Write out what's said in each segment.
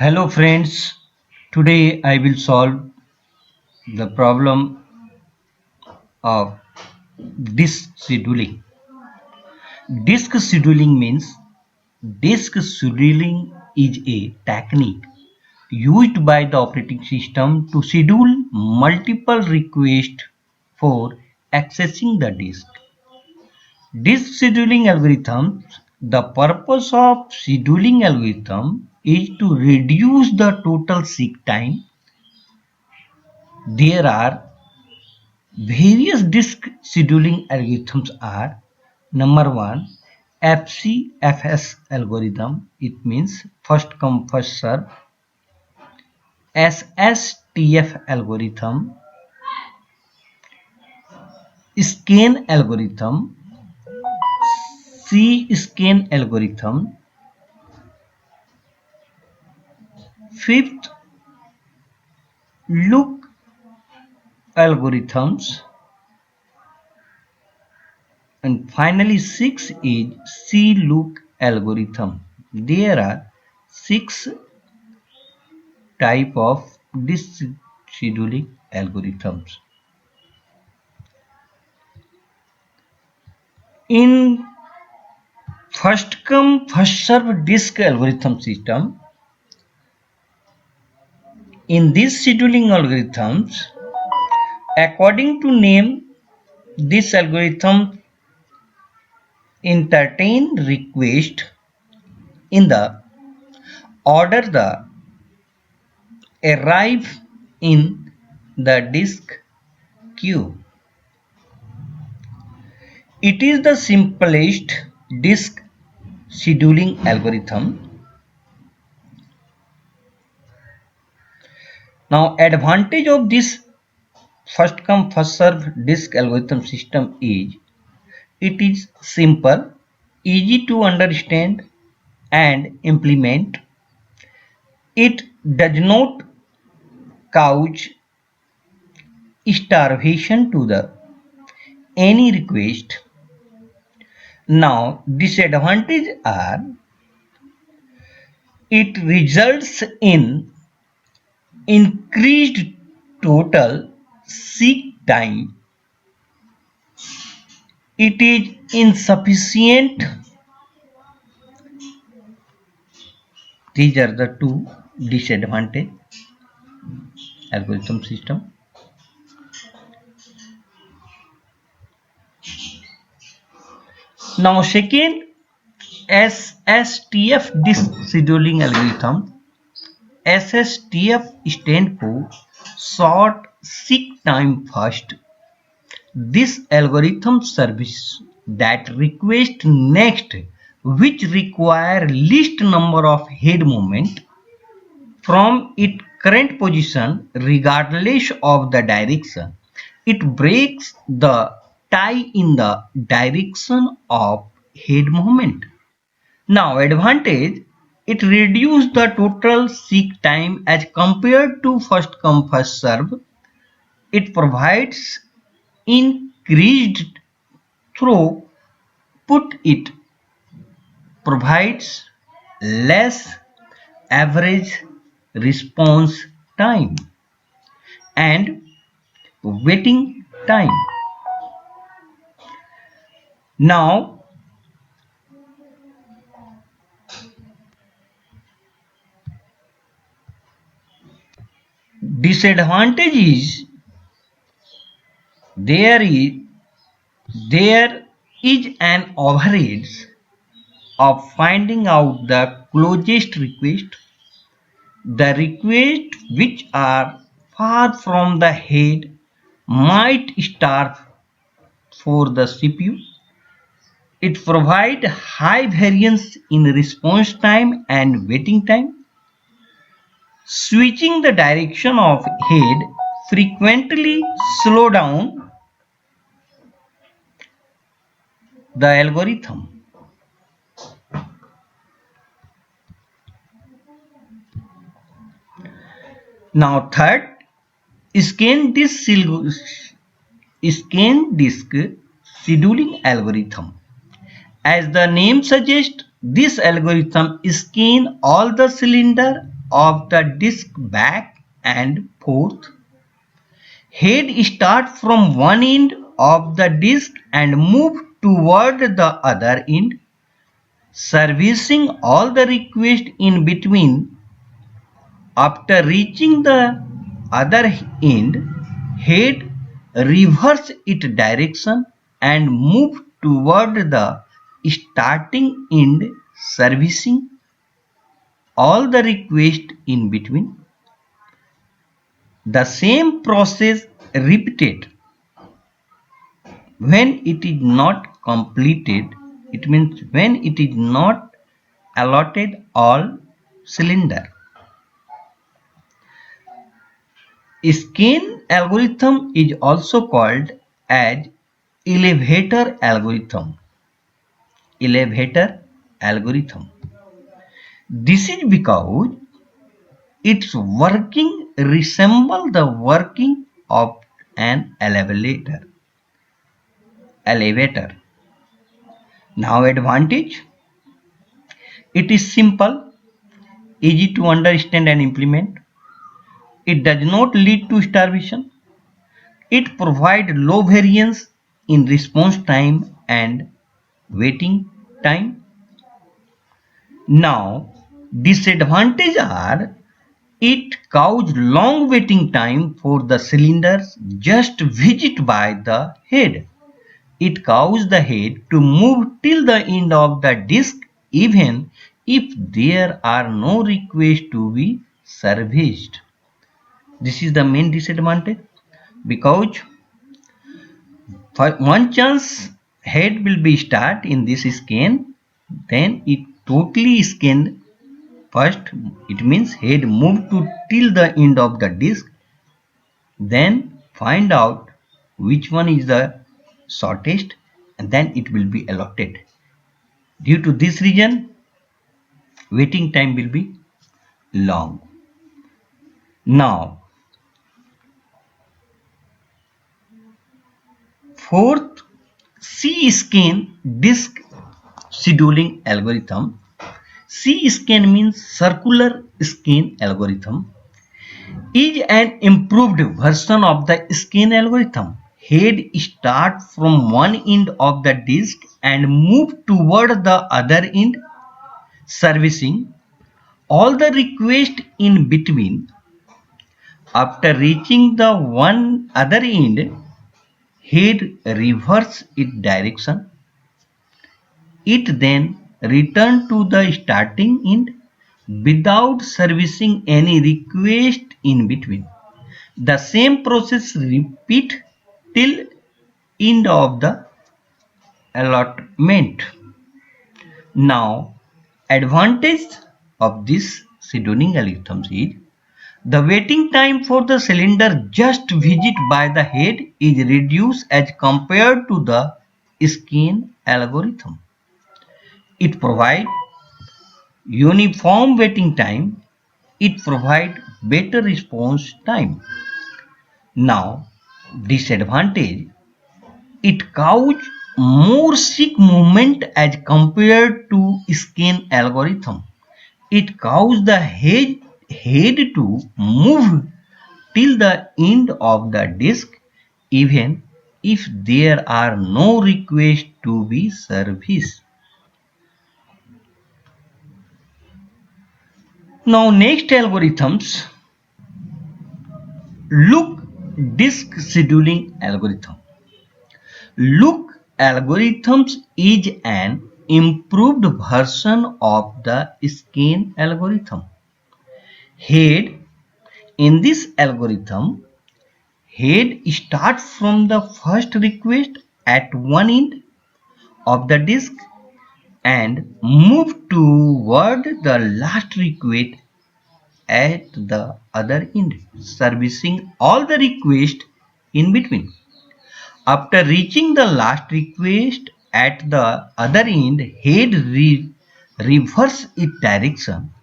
Hello friends, today I will solve the problem of disk scheduling. Disk scheduling means disk scheduling is a technique used by the operating system to schedule multiple requests for accessing the disk. Disk scheduling algorithms. The purpose of scheduling algorithm is to reduce the total seek time. There are various disk scheduling algorithms are number one FCFS algorithm. It means first come first serve. SSTF algorithm, scan algorithm, C-scan algorithm. Fifth, look algorithms, and finally six is C-look algorithm. There are six type of disk scheduling algorithms. In first come first serve disk algorithm system, in these scheduling algorithms, according to name, this algorithm entertain request in the order the arrive in the disk queue. It is the simplest disk scheduling algorithm. Now, advantage of this first come first serve disk algorithm system is it is simple, easy to understand and implement. It does not couch starvation to the any request. Now, disadvantages are it results in increased total seek time. It is insufficient. These are the two disadvantage algorithm system. Now, second SSTF disk scheduling algorithm. SSTF stand for short seek time first. This algorithm service that request next which require least number of head movement from its current position regardless of the direction. It breaks the tie in the direction of head movement. Now, advantage, it reduces the total seek time as compared to first come first serve. It provides increased throughput. It provides less average response time and waiting time. Now, disadvantage is there is there is an overhead of finding out the closest request. The requests which are far from the head might starve for the CPU. It provides high variance in response time and waiting time. Switching the direction of head frequently slow down the algorithm. Now third, scan disk scheduling algorithm. As the name suggests, this algorithm scans all the cylinder of the disk back and forth. Head start from one end of the disk and move toward the other end, servicing all the requests in between. After reaching the other end, head reverse its direction and move toward the starting end, servicing all the requests in between. The same process repeated. When it is not completed, it means when it is not allotted all cylinder. Scan algorithm is also called as elevator algorithm. Elevator algorithm. This is because its working resemble the working of an elevator. Elevator. Now advantage. It is simple, easy to understand and implement. It does not lead to starvation. It provides low variance in response time and waiting time. Now, disadvantages are it causes long waiting time for the cylinders just visit by the head. It causes the head to move till the end of the disk even if there are no requests to be serviced. This is the main disadvantage because for one chance head will be start in this scan, then it totally scanned first. It means head move to till the end of the disk, then find out which one is the shortest and then it will be allotted. Due to this reason, waiting time will be long. Now, fourth, C-scan disk scheduling algorithm. C-scan means circular scan algorithm is an improved version of the scan algorithm. Head start from one end of the disk and move toward the other end, servicing all the requests in between. After reaching the one other end, head reverse its direction. It then return to the starting end without servicing any request in between. The same process repeat till end of the allotment. Now, advantage of this scheduling algorithms is the waiting time for the cylinder just visit by the head is reduced as compared to the scan algorithm. It provides uniform waiting time. It provides better response time. Now, disadvantage, it causes more sick movement as compared to scan algorithm. It causes the head to move till the end of the disk even if there are no requests to be serviced. Now next algorithms, look disk scheduling algorithm. Look algorithms is an improved version of the scan algorithm. Head in this algorithm, head starts from the first request at one end of the disk and move toward the last request at the other end, servicing all the requests in between. After reaching the last request at the other end, head reverse its direction.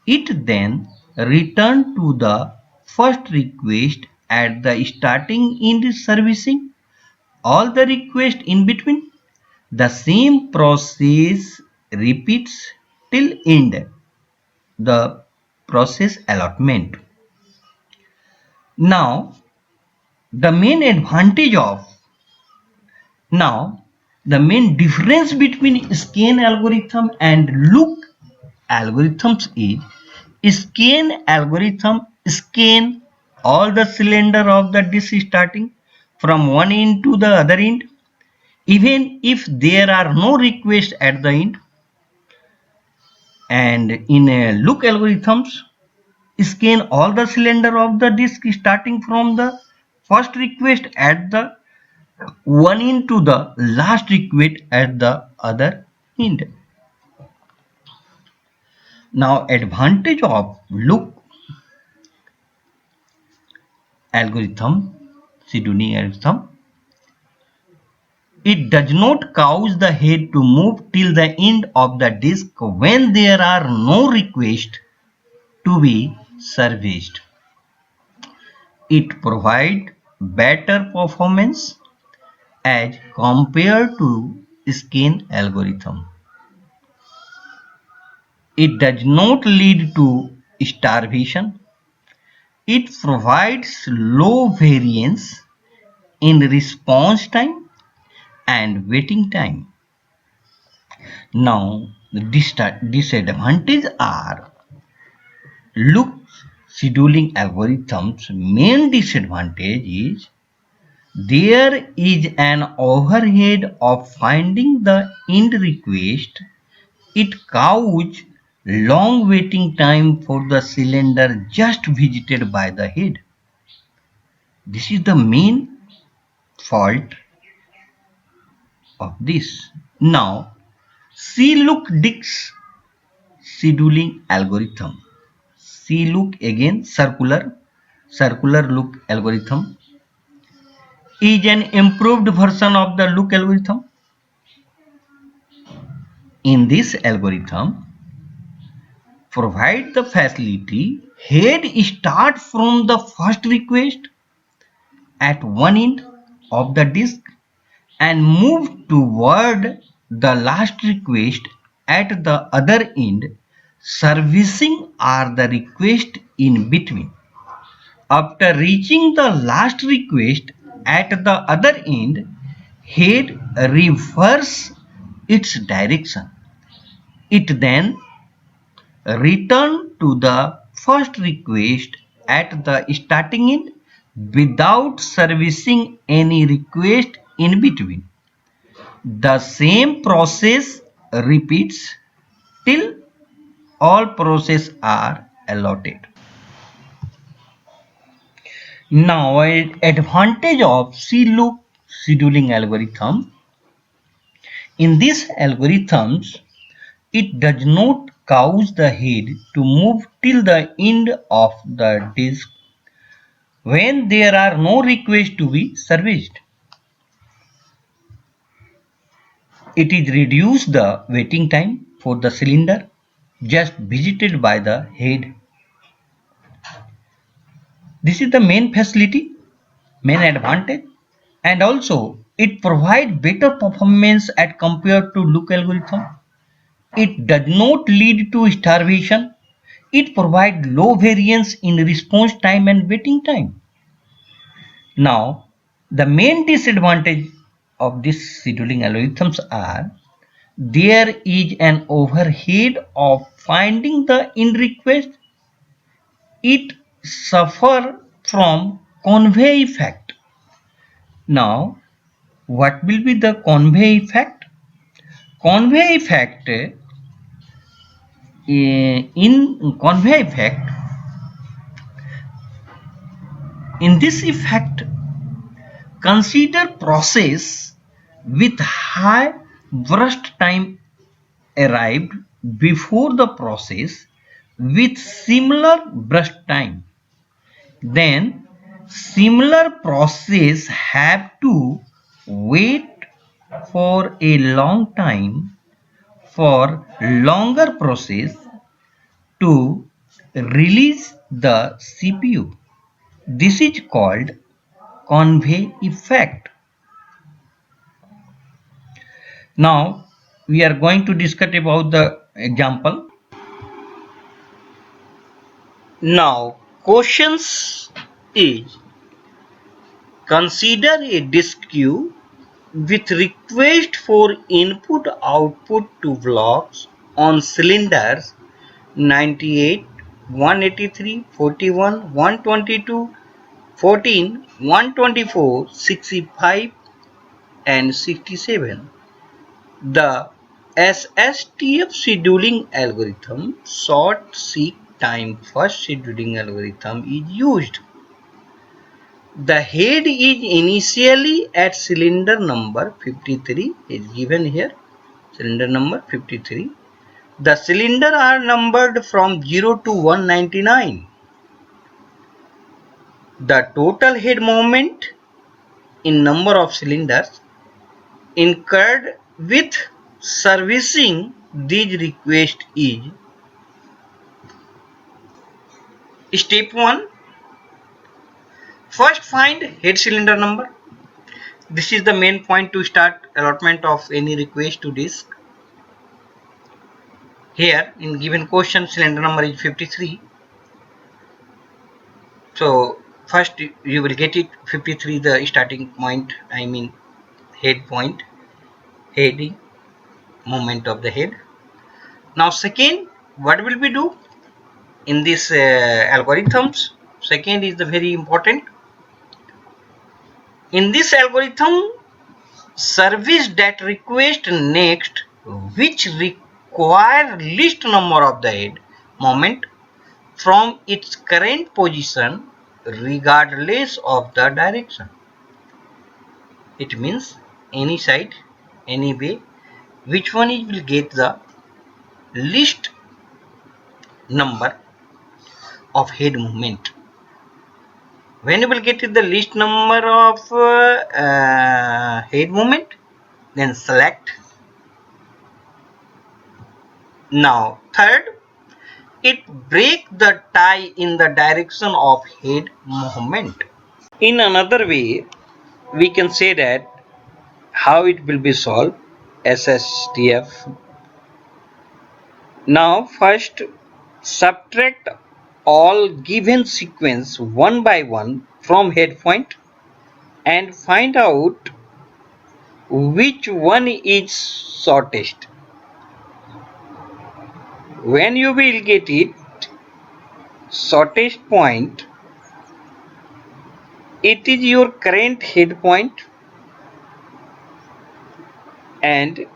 It then return to the first request at the starting end, servicing all the requests in between. The same process repeats till end. The process allotment. Now, the main advantage of now the main difference between scan algorithm and look algorithms is scan algorithm scan all the cylinder of the disk starting from one end to the other end, even if there are no requests at the end. And in a look algorithms, scan all the cylinder of the disk starting from the first request at the one end to the last request at the other end. Now, advantage of look algorithm, scheduling algorithm, it does not cause the head to move till the end of the disk when there are no requests to be serviced. It provides better performance as compared to scan algorithm. It does not lead to starvation. It provides low variance in response time and waiting time. Now, the disadvantages are look scheduling algorithms. Main disadvantage is there is an overhead of finding the end request. It causes long waiting time for the cylinder just visited by the head. This is the main fault of this. Now, CLOOK DISC scheduling algorithm. CLOOK again circular look algorithm is an improved version of the look algorithm. In this algorithm, provide the facility head start from the first request at one end of the disk and move toward the last request at the other end, servicing are the request in between. After reaching the last request at the other end, head reverse its direction. It then return to the first request at the starting end without servicing any request in between. The same process repeats till all processes are allotted. Now, an advantage of CLOOK scheduling algorithm. In these algorithms, it does not cause the head to move till the end of the disk when there are no requests to be serviced. It is reduce the waiting time for the cylinder just visited by the head. This is the main facility, main advantage, and also it provides better performance as compared to look algorithm. It does not lead to starvation. It provides low variance in response time and waiting time. Now, the main disadvantage of these scheduling algorithms are there is an overhead of finding the end request. It suffer from convey effect. Now, what will be the convey effect? Convey effect in convey effect, in this effect, consider process with high burst time arrived before the process with similar burst time. Then similar process have to wait for a long time for longer process to release the CPU. This is called convey effect. Now we are going to discuss about the example. Now questions is, consider a disk queue with request for input output to blocks on cylinders 98, 183, 41, 122, 14, 124, 65 and 67. The SSTF scheduling algorithm, short seek time first scheduling algorithm, is used. The head is initially at cylinder number 53, is given here, cylinder number 53. The cylinders are numbered from 0 to 199. The total head moment in number of cylinders incurred with servicing these requests is: step 1, first find head cylinder number. This is the main point to start allotment of any request to disk. Here in given question cylinder number is 53. So first you will get it 53, the starting point, I mean head point, heading moment of the head. Now second, what will we do in this algorithms? Second is the very important. In this algorithm, service that request next which require least number of the head moment from its current position regardless of the direction. It means any side, any way, which one will get the least number of head movement. When you will get the least number of head movement, then select. Now third, it break the tie in the direction of head movement. In another way, we can say that how it will be solved. SSTF. Now first subtract all given sequence one by one from head point and find out which one is shortest. When you will get it shortest point, it is your current head point, and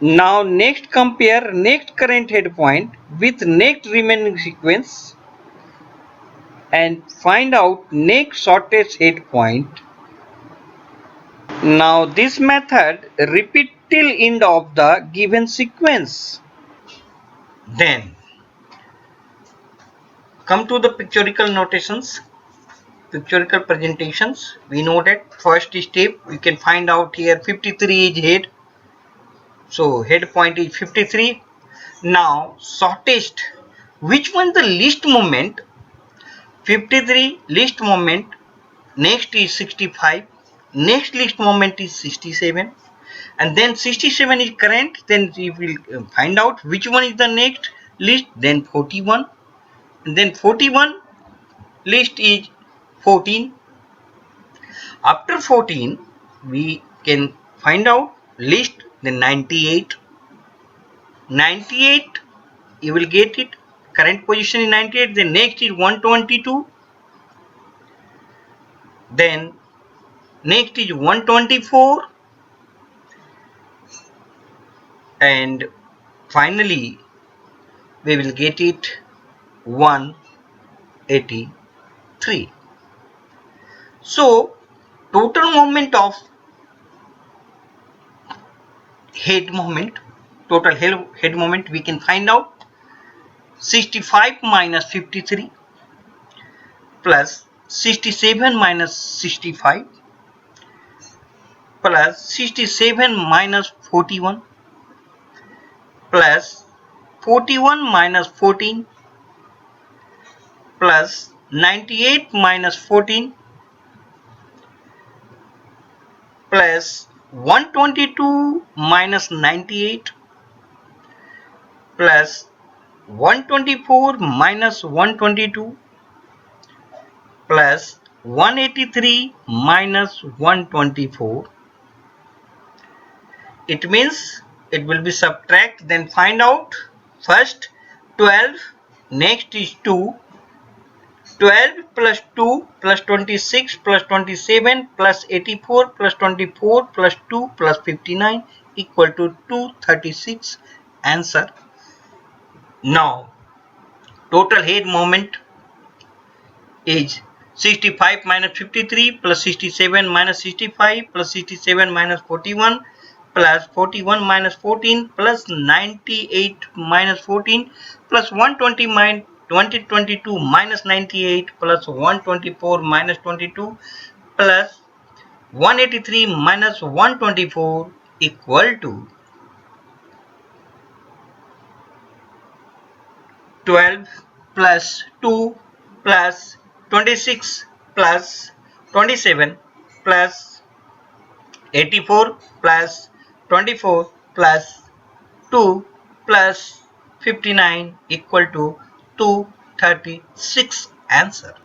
now next compare next current head point with next remaining sequence and find out next shortest head point. Now this method repeat till end of the given sequence. Then come to the pictorial notations, pictorial presentations. We know that first step we can find out here 53 is head. So head point is 53. Now shortest, which one the least moment? 53 least moment, next is 65, next least moment is 67, and then 67 is current. Then we will find out which one is the next least, then 41, and then 41 least is 14. After 14 we can find out least, then 98. 98 you will get it current position in 98. Then next is 122, then next is 124, and finally we will get it 183. So total moment of head moment, total head moment we can find out 65 minus 53 plus 67 minus 65 plus 67 minus 41 plus 41 minus 14 plus 98 minus 14 plus 122 minus 98 plus 124 minus 122 plus 183 minus 124. It means it will be subtract, then find out. First 12, next is 2. 12 plus 2 plus 26 plus 27 plus 84 plus 24 plus 2 plus 59 equal to 236. Answer. Now total head moment is 65 minus 53 plus 67 minus 65 plus 67 minus 41 plus 41 minus 14 plus 98 minus 14 plus 120 minus 2022 minus 98 plus 124 minus 22 plus 183 minus 124 equal to 12 plus 2 plus 26 plus 27 plus 84 plus 24 plus 2 plus 59 equal to 236. Answer.